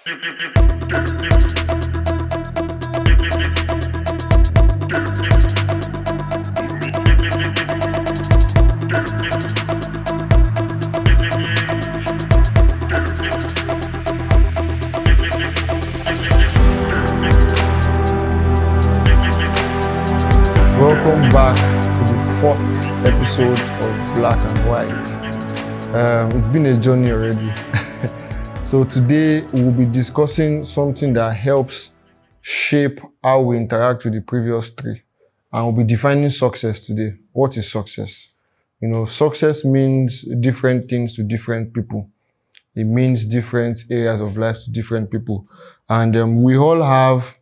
Welcome back to the fourth episode of Black and White. It's been a journey already. So today we'll be discussing something that helps shape how we interact with the previous three. And we'll be defining success today. What is success? Success means different things to different people. It means different areas of life to different people. And we all have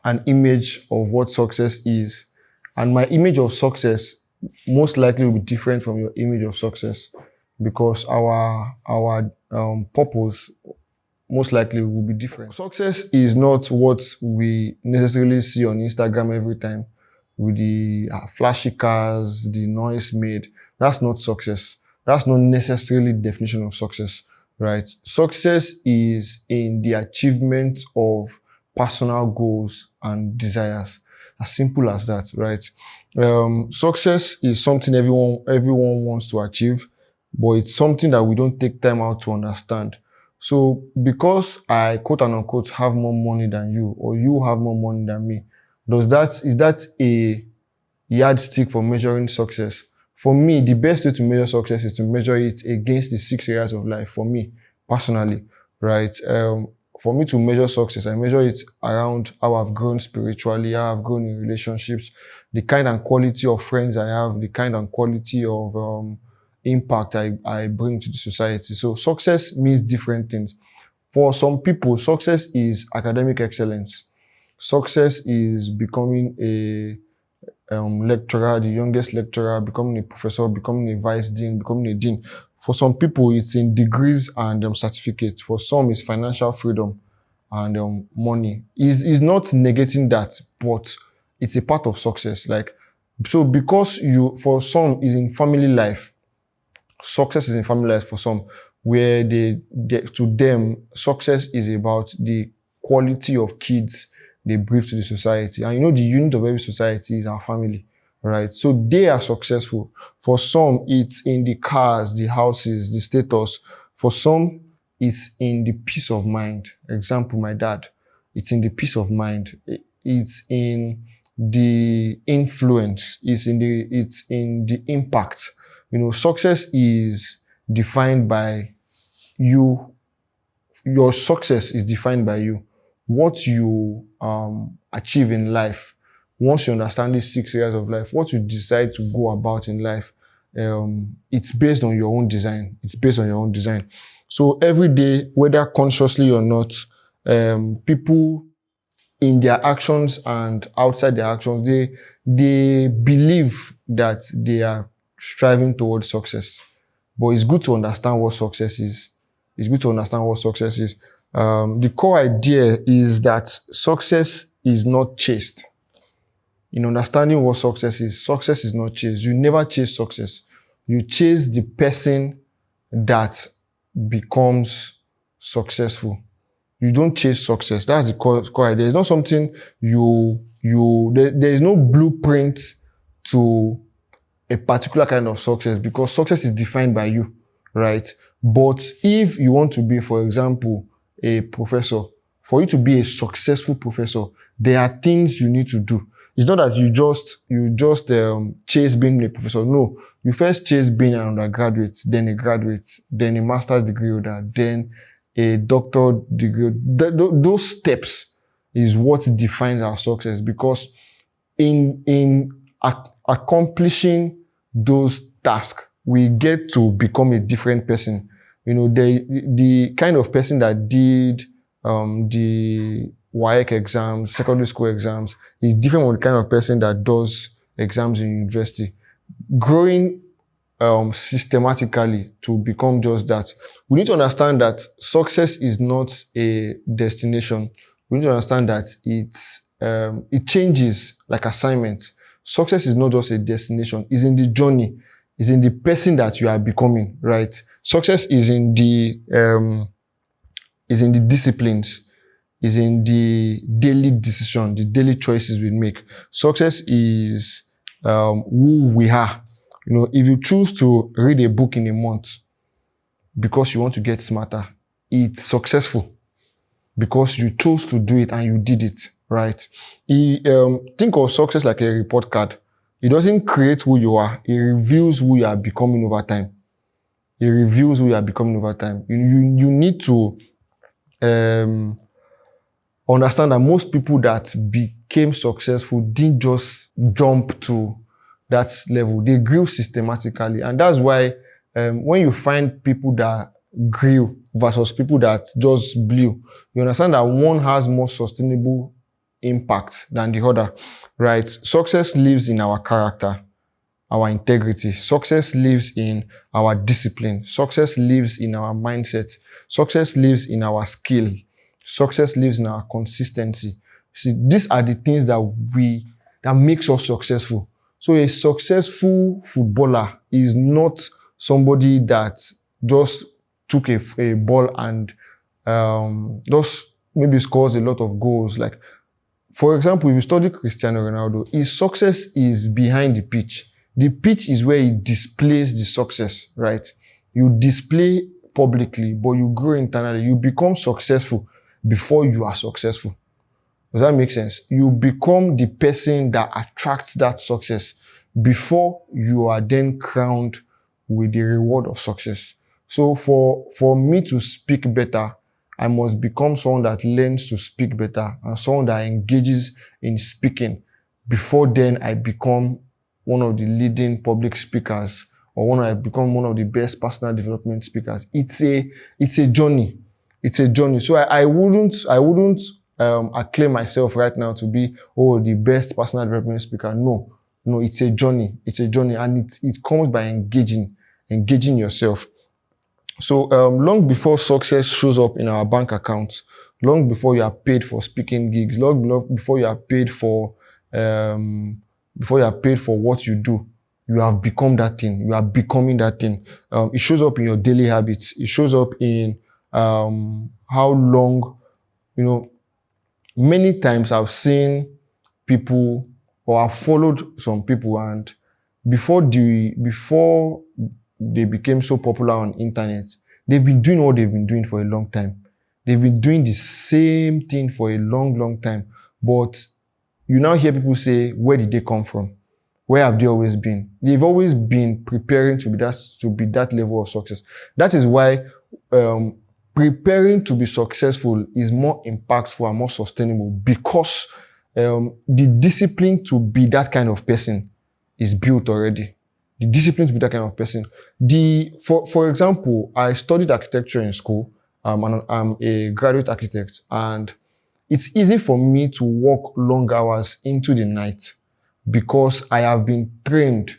an image of what success is. And my image of success most likely will be different from your image of success, because our purpose most likely will be different. Success is not what we necessarily see on Instagram every time with the flashy cars, the noise made. That's not success. That's not necessarily the definition of success, right? Success is in the achievement of personal goals and desires. As simple as that, right? Success is something everyone wants to achieve, but it's something that we don't take time out to understand. So because I quote and unquote have more money than you, or you have more money than me, is that a yardstick for measuring success? For me, the best way to measure success is to measure it against the 6 areas of life, for me personally, right? For me to measure success, I measure it around how I've grown spiritually, how I've grown in relationships, the kind and quality of friends I have, the kind and quality of impact I bring to the society. So success means different things. For some people, success is academic excellence. Success is becoming a lecturer, the youngest lecturer, becoming a professor, becoming a vice dean, becoming a dean. For some people, it's in degrees and certificates. For some, it's financial freedom and money. Is not negating that, but it's a part of success. So because for some, is in family life. Success is in family life for some, where to them, success is about the quality of kids they bring to the society. And the unit of every society is our family. Right. So they are successful. For some, it's in the cars, the houses, the status. For some, it's in the peace of mind. Example, my dad. It's in the peace of mind. It's in the influence. It's in the impact. Success is defined by you. Your success is defined by you. What you achieve in life. Once you understand these 6 areas of life, what you decide to go about in life, it's based on your own design. It's based on your own design. So every day, whether consciously or not, people in their actions and outside their actions, they believe that they are striving towards success. But it's good to understand what success is. It's good to understand what success is. The core idea is that success is not chased. In understanding what success is not chased. You never chase success. You chase the person that becomes successful. You don't chase success. That's the core idea. It's not something there is no blueprint to a particular kind of success, because success is defined by you, right? But if you want to be, for example, a professor, for you to be a successful professor, there are things you need to do. It's not that you just chase being a professor. No, you first chase being an undergraduate, then a graduate, then a master's degree holder, then a doctoral degree. Those steps is what defines our success, because in accomplishing those tasks, we get to become a different person. The kind of person that did the WAEC exams, secondary school exams, is different from the kind of person that does exams in university. Growing systematically to become just that. We need to understand that success is not a destination. We need to understand that it changes like assignment. Success is not just a destination. It's in the journey. It's in the person that you are becoming, right? Success is in the is in the disciplines, is in the daily decision, the daily choices we make. Success is who we are. If you choose to read a book in a month because you want to get smarter, it's successful because you chose to do it and you did it, right? Think of success like a report card. It doesn't create who you are. It reveals who you are becoming over time. It reveals who you are becoming over time. You need to understand that most people that became successful didn't just jump to that level. They grew systematically. And that's why when you find people that grew versus people that just blew, you understand that one has more sustainable impact than the other, right? Success lives in our character, our integrity. Success lives in our discipline. Success lives in our mindset. Success lives in our skill. Success lives in our consistency. See, these are the things that makes us successful. So a successful footballer is not somebody that just took a ball and just maybe scores a lot of goals. Like, for example, if you study Cristiano Ronaldo, his success is behind the pitch. The pitch is where he displays the success, right? You display publicly, but you grow internally. You become successful before you are successful. Does that make sense? You become the person that attracts that success before you are then crowned with the reward of success. So for me to speak better, I must become someone that learns to speak better and someone that engages in speaking. Before then, I become one of the leading public speakers, or I become one of the best personal development speakers. It's a journey. It's a journey. So I wouldn't acclaim myself right now to be the best personal development speaker. No, it's a journey. It's a journey, and it comes by engaging yourself. So long before success shows up in our bank accounts, long before you are paid for speaking gigs, long before you are paid for what you do, you have become that thing. You are becoming that thing. It shows up in your daily habits. It shows up in how long, many times I've seen people, or I've followed some people, and before they became so popular on internet, they've been doing what they've been doing for a long time. They've been doing the same thing for a long, long time. But you now hear people say, where did they come from? Where have they always been? They've always been preparing to be that level of success. That is why preparing to be successful is more impactful and more sustainable, because the discipline to be that kind of person is built already. The discipline to be that kind of person. For example, I studied architecture in school. And I'm a graduate architect, and it's easy for me to work long hours into the night because I have been trained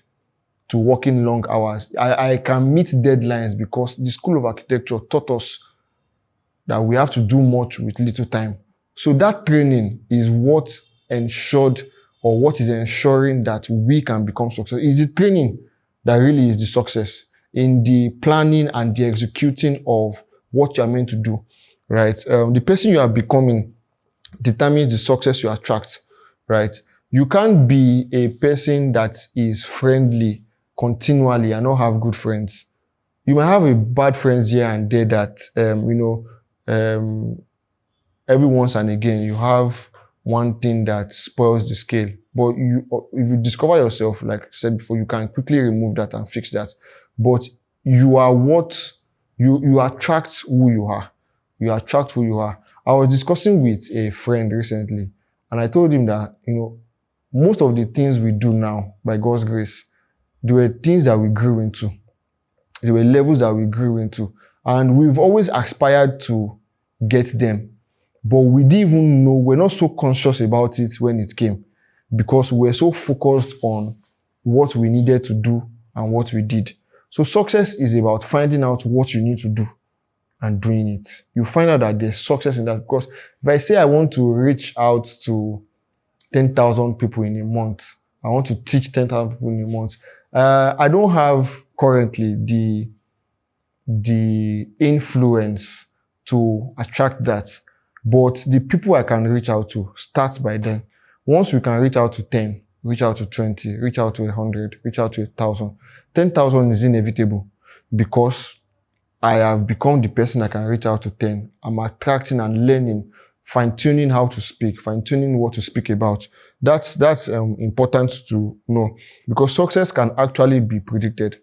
to working long hours. I can meet deadlines because the School of Architecture taught us that we have to do much with little time. So that training is what ensured, or what is ensuring that we can become successful. It's the training that really is the success in the planning and the executing of what you are meant to do, right? The person you are becoming determines the success you attract, right? You can't be a person that is friendly continually and not have good friends. You might have a bad friends here and there that, every once and again, you have one thing that spoils the scale. But if you discover yourself, like I said before, you can quickly remove that and fix that. But you are you attract who you are. You attract who you are. I was discussing with a friend recently, and I told him that, most of the things we do now, by God's grace, they were things that we grew into. They were levels that we grew into. And we've always aspired to get them. But we didn't even know, we're not so conscious about it when it came, because we're so focused on what we needed to do and what we did. So success is about finding out what you need to do and doing it. You find out that there's success in that, because if I say I want to reach out to 10,000 people in a month, I want to teach 10,000 people in a month, I don't have currently the influence to attract that. But the people I can reach out to starts by them. Once we can reach out to 10, reach out to 20, reach out to 100, reach out to 1,000. 10,000 is inevitable because I have become the person I can reach out to 10. I'm attracting and learning, fine-tuning how to speak, fine-tuning what to speak about. That's important to know, because success can actually be predicted.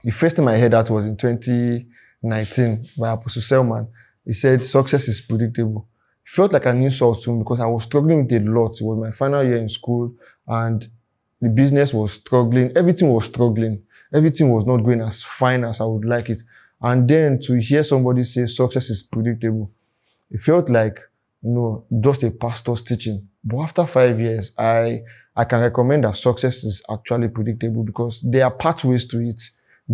The first time I heard that was in 2019 by Apostle Selman. He said success is predictable. It felt like an insult to me because I was struggling with a lot. It was my final year in school and the business was struggling. Everything was struggling. Everything was not going as fine as I would like it. And then to hear somebody say success is predictable, it felt like, just a pastor's teaching. But after 5 years, I can recommend that success is actually predictable because there are pathways to it.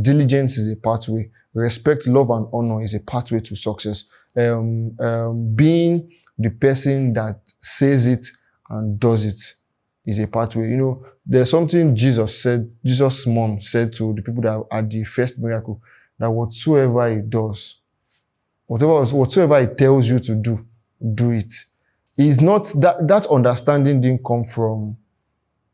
Diligence is a pathway. Respect, love, and honor is a pathway to success. Being the person that says it and does it is a pathway. There's something Jesus' mom said to the people that had the first miracle, that whatsoever he does, whatsoever he tells you to do it. It's not that understanding didn't come from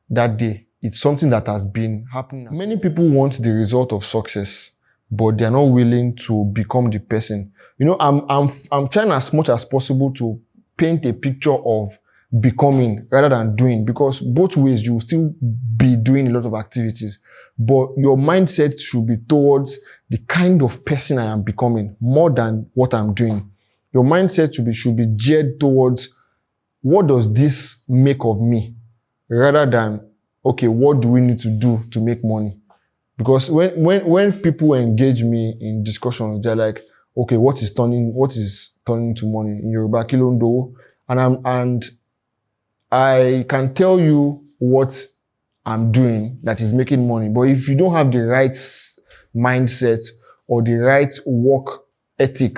that day. It's something that has been happening. Many people want the result of success, but they're not willing to become the person. I'm trying as much as possible to paint a picture of becoming rather than doing, because both ways you will still be doing a lot of activities, but your mindset should be towards the kind of person I am becoming more than what I'm doing. Your mindset should be geared towards what does this make of me, rather than, okay, what do we need to do to make money? Because when people engage me in discussions, they're like, okay, what is turning to money in Yoruba Kilondo? And I can tell you what I'm doing that is making money. But if you don't have the right mindset or the right work ethic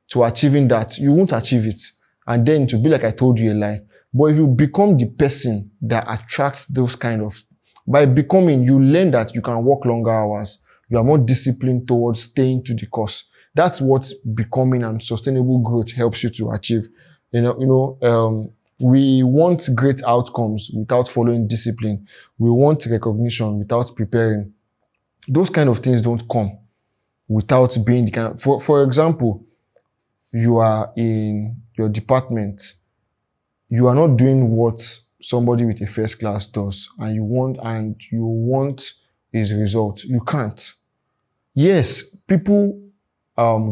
to achieving that, you won't achieve it. And then to be like I told you a lie. But if you become the person that attracts those by becoming, you learn that you can work longer hours. You are more disciplined towards staying to the course. That's what becoming and sustainable growth helps you to achieve. We want great outcomes without following discipline. We want recognition without preparing. Those kind of things don't come without being the kind. For example, you are in your department. You are not doing what somebody with a first class does, and you want his result. You can't. Yes, people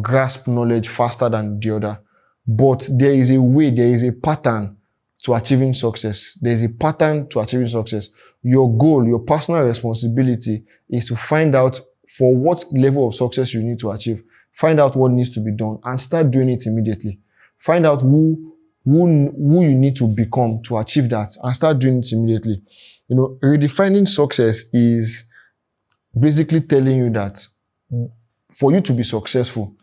grasp knowledge faster than the other, but there is a way, there is a pattern to achieving success. There is a pattern to achieving success. Your goal, your personal responsibility is to find out for what level of success you need to achieve. Find out what needs to be done and start doing it immediately. Find out who you need to become to achieve that and start doing it immediately. Redefining success is basically telling you that for you to be successful,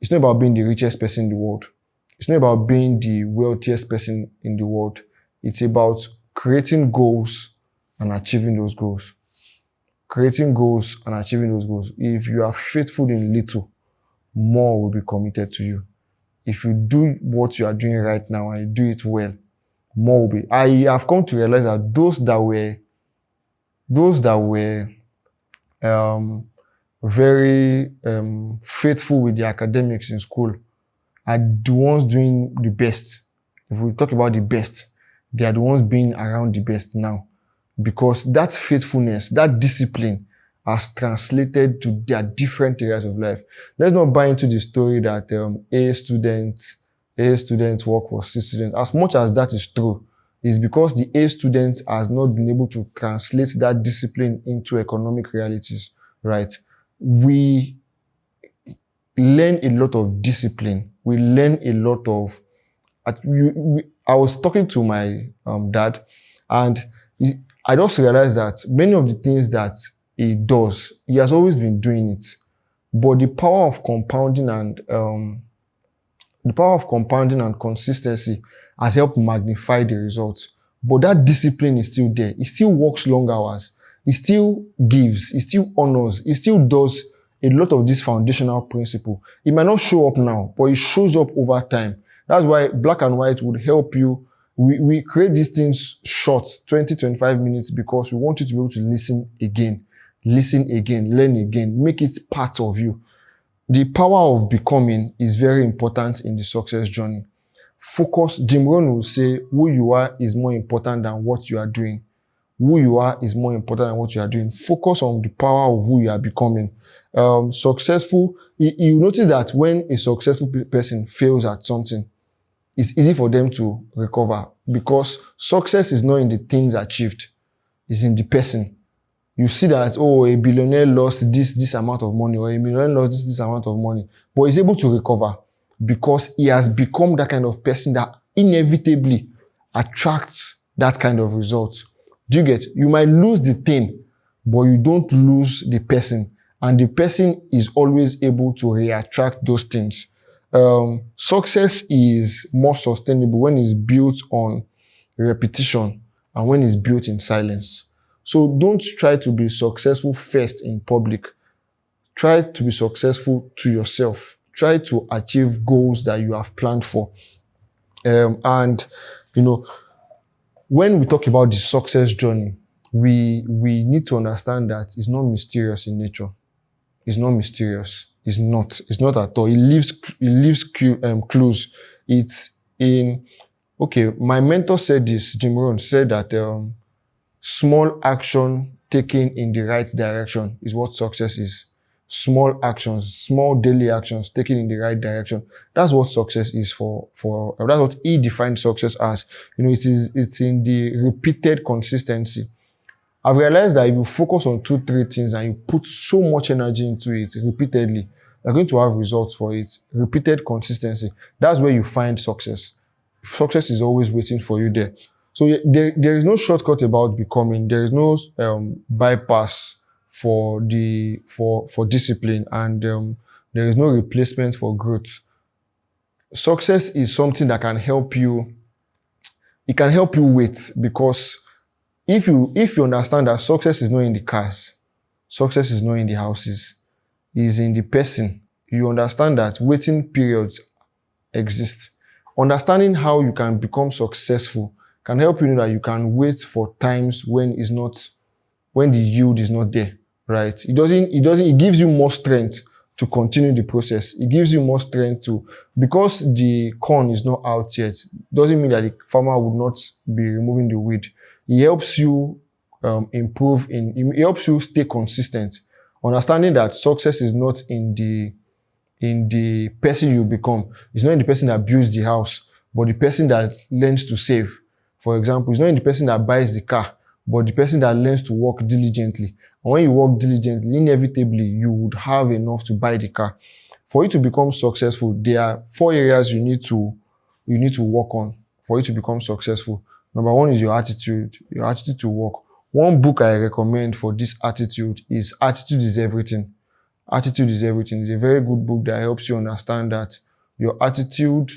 it's not about being the richest person in the world. It's not about being the wealthiest person in the world. It's about creating goals and achieving those goals. Creating goals and achieving those goals. If you are faithful in little, more will be committed to you. If you do what you are doing right now and you do it well, more will be. I have come to realize that those that were very faithful with the academics in school are the ones doing the best. If we talk about the best, they are the ones being around the best now, because that faithfulness, that discipline has translated to their different areas of life. Let's not buy into the story that A students work for C students. As much as that is true, it's because the A students has not been able to translate that discipline into economic realities, right? We learn a lot of discipline. We learn a lot of... I was talking to my dad, and I just realized that many of the things that he does, he has always been doing it. But the power of compounding and consistency has helped magnify the results. But that discipline is still there. He still works long hours. He still gives. He still honors. He still does a lot of this foundational principle. It might not show up now, but it shows up over time. That's why black and white would help you. We create these things short, 20, 25 minutes, because we want you to be able to listen again, learn again, make it part of you. The power of becoming is very important in the success journey. Focus. Jim Rohn will say, who you are is more important than what you are doing. Who you are is more important than what you are doing. Focus on the power of who you are becoming. Successful, you notice that when a successful person fails at something, it's easy for them to recover, because success is not in the things achieved, it's in the person. You see that, oh, a billionaire lost this amount of money, or a millionaire lost this amount of money, but he's able to recover because he has become that kind of person that inevitably attracts that kind of result. Do you get? You might lose the thing, but you don't lose the person, and the person is always able to reattract those things. Success is more sustainable when it's built on repetition and when it's built in silence. So don't try to be successful first in public. Try to be successful to yourself. Try to achieve goals that you have planned for. And, when we talk about the success journey, we need to understand that it's not mysterious in nature. It's not mysterious. It's not at all. It leaves clues. It's in, my mentor said this, Jim Rohn said that small action taken in the right direction is what success is. Small actions, small daily actions taken in the right direction. That's what success is for that's what he defined success as. It's in the repeated consistency. I've realized that if you focus on 2-3 things and you put so much energy into it repeatedly, you're going to have results for it. Repeated consistency. That's where you find success. Success is always waiting for you there. So there is no shortcut about becoming. There is no bypass for discipline, and there is no replacement for growth. Success is something that can help you. It can help you wait, because if you understand that success is not in the cars, success is not in the houses, it is in the person. You understand that waiting periods exist. Understanding how you can become successful can help you know that you can wait for times when the yield is not there, right? It gives you more strength to continue the process. It gives you more strength because the corn is not out yet, doesn't mean that the farmer would not be removing the weed. It helps you it helps you stay consistent. Understanding that success is not in the person you become. It's not in the person that builds the house, but the person that learns to save. For example, it's not in the person that buys the car, but the person that learns to work diligently. And when you work diligently, inevitably, you would have enough to buy the car. For you to become successful, there are 4 areas you need to work on for you to become successful. Number 1 is your attitude to work. One book I recommend for this attitude is Attitude is Everything. Attitude is Everything. It's a very good book that helps you understand that your attitude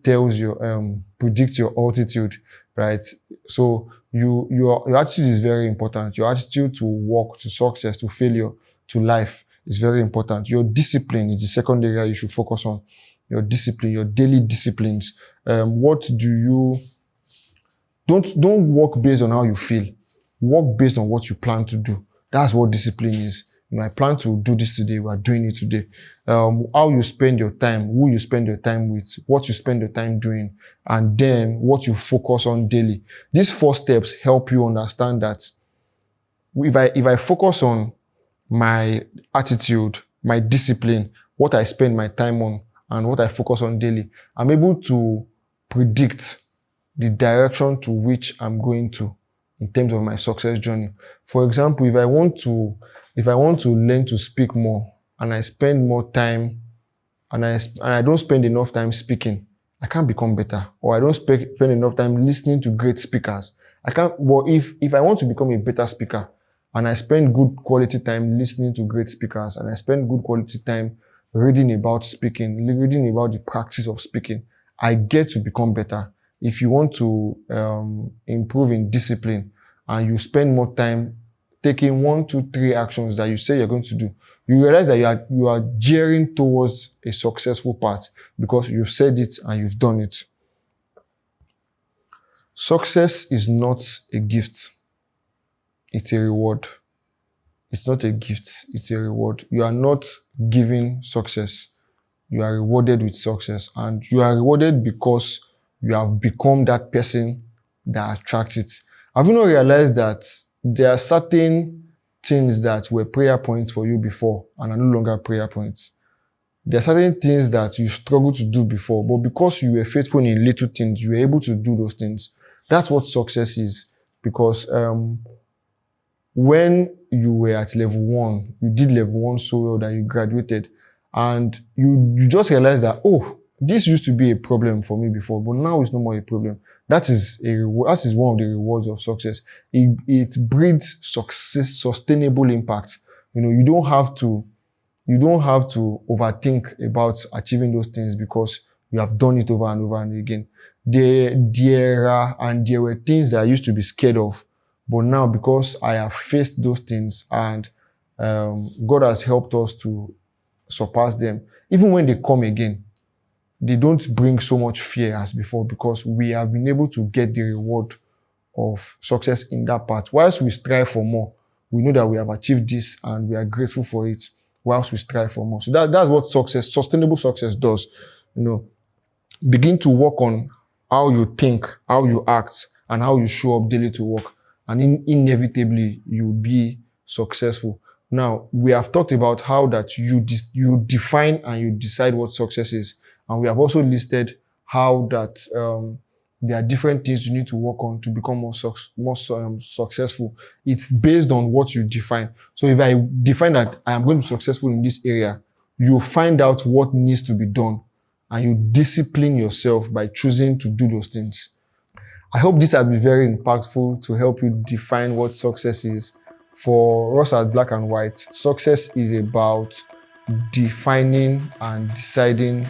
tells predicts your altitude, right? So your attitude is very important. Your attitude to work, to success, to failure, to life is very important. Your discipline is the second area you should focus on. Your discipline, your daily disciplines. Don't work based on how you feel. Work based on what you plan to do. That's what discipline is. I plan to do this today. We are doing it today. How you spend your time, who you spend your time with, what you spend your time doing, and then what you focus on daily. These 4 steps help you understand that if I focus on my attitude, my discipline, what I spend my time on, and what I focus on daily, I'm able to predict the direction to which I'm going to in terms of my success journey. For example, if I want to learn to speak more, and I spend more time, and I don't spend enough time speaking, I can't become better. Or I don't spend enough time listening to great speakers, I can't. But if I want to become a better speaker, and I spend good quality time listening to great speakers, and I spend good quality time reading about speaking, reading about the practice of speaking, I get to become better. If you want to improve in discipline, and you spend more time taking 1, 2, 3 actions that you say you're going to do, you realize that you are gearing towards a successful path because you've said it and you've done it. Success is not a gift. It's a reward. It's not a gift. It's a reward. You are not given success. You are rewarded with success. And you are rewarded because you have become that person that attracts it. Have you not realized that there are certain things that were prayer points for you before and are no longer prayer points? There are certain things that you struggled to do before, but because you were faithful in little things, you were able to do those things. That's what success is. Because when you were at level 1, you did level 1 so well that you graduated, and you just realized that, oh, this used to be a problem for me before, but now it's no more a problem. That is one of the rewards of success. It breeds success, sustainable impact. You don't have to overthink about achieving those things because you have done it over and over and again. There were things that I used to be scared of, but now because I have faced those things and God has helped us to surpass them, even when they come again, they don't bring so much fear as before because we have been able to get the reward of success in that part. Whilst we strive for more, we know that we have achieved this and we are grateful for it whilst we strive for more. So that's what sustainable success does. Begin to work on how you think, how you act, and how you show up daily to work. And inevitably, you'll be successful. Now, we have talked about how that you define and you decide what success is. And we have also listed how that there are different things you need to work on to become more successful. It's based on what you define. So if I define that I am going to be successful in this area, you find out what needs to be done and you discipline yourself by choosing to do those things. I hope this has been very impactful to help you define what success is. For us at Black and White, success is about defining and deciding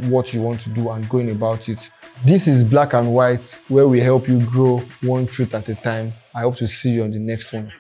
what you want to do and going about it. This is Black and White, where we help you grow one truth at a time. I hope to see you on the next one.